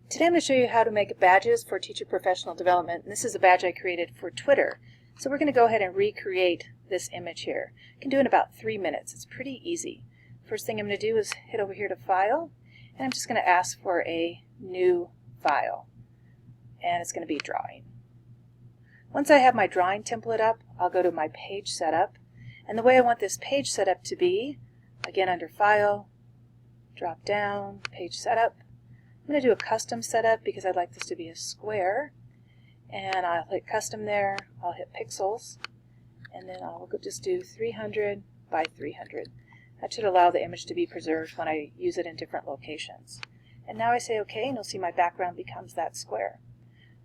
Today I'm going to show you how to make badges for teacher professional development, and this is a badge I created for Twitter. So we're going to go ahead and recreate this image here. You can do it in about 3 minutes. It's pretty easy. First thing I'm going to do is hit over here to File, and I'm just going to ask for a new file, and it's going to be Drawing. Once I have my drawing template up, I'll go to my page setup, and the way I want this page setup to be, again under File, drop down, Page Setup. I'm going to do a custom setup because I'd like this to be a square, and I'll hit custom there, I'll hit pixels, and then I'll just do 300 by 300. That should allow the image to be preserved when I use it in different locations. And now I say OK, and you'll see my background becomes that square.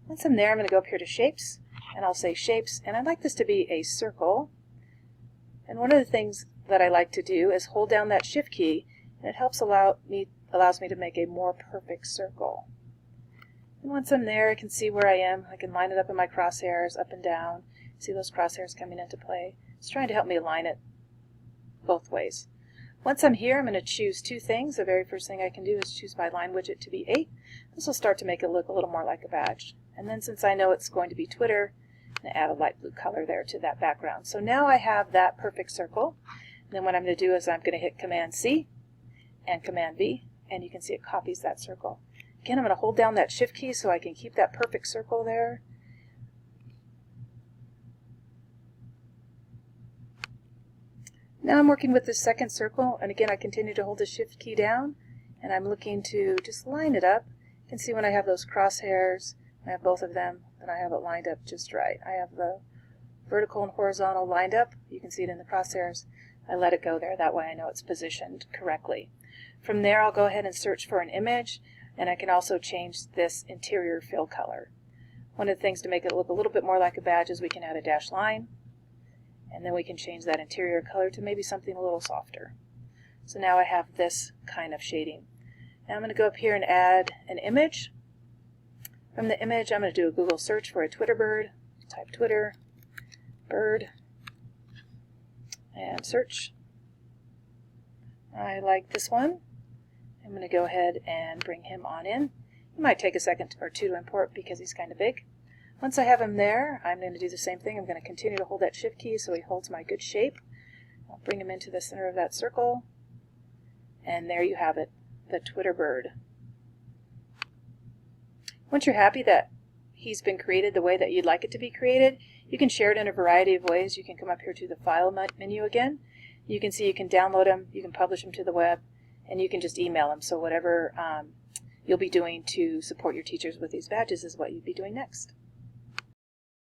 Once I'm there, I'm going to go up here to Shapes, and I'll say Shapes, and I'd like this to be a circle. And one of the things that I like to do is hold down that Shift key, and it allows me to make a more perfect circle. And once I'm there, I can see where I am. I can line it up in my crosshairs, up and down. See those crosshairs coming into play. It's trying to help me align it both ways. Once I'm here, I'm going to choose two things. The very first thing I can do is choose my line widget to be 8. This will start to make it look a little more like a badge. And then since I know it's going to be Twitter, I'm going to add a light blue color there to that background. So now I have that perfect circle. And then what I'm going to do is I'm going to hit Command C and Command V, and you can see it copies that circle. Again, I'm going to hold down that Shift key so I can keep that perfect circle there. Now I'm working with the second circle, and again I continue to hold the Shift key down, and I'm looking to just line it up. You can see when I have those crosshairs, I have both of them, and I have it lined up just right. I have the vertical and horizontal lined up. You can see it in the crosshairs. I let it go there. That way I know it's positioned correctly. From there, I'll go ahead and search for an image, and I can also change this interior fill color. One of the things to make it look a little bit more like a badge is we can add a dashed line, and then we can change that interior color to maybe something a little softer. So now I have this kind of shading. Now I'm going to go up here and add an image. From the image, I'm going to do a Google search for a Twitter bird. Type Twitter bird and search. I like this one. I'm going to go ahead and bring him on in. He might take a second or two to import because he's kind of big. Once I have him there, I'm going to do the same thing. I'm going to continue to hold that Shift key so he holds my good shape. I'll bring him into the center of that circle. And there you have it, the Twitter bird. Once you're happy that he's been created the way that you'd like it to be created, you can share it in a variety of ways. You can come up here to the File menu again. You can see you can download them, you can publish them to the web, and you can just email them. So whatever you'll be doing to support your teachers with these badges is what you'd be doing next.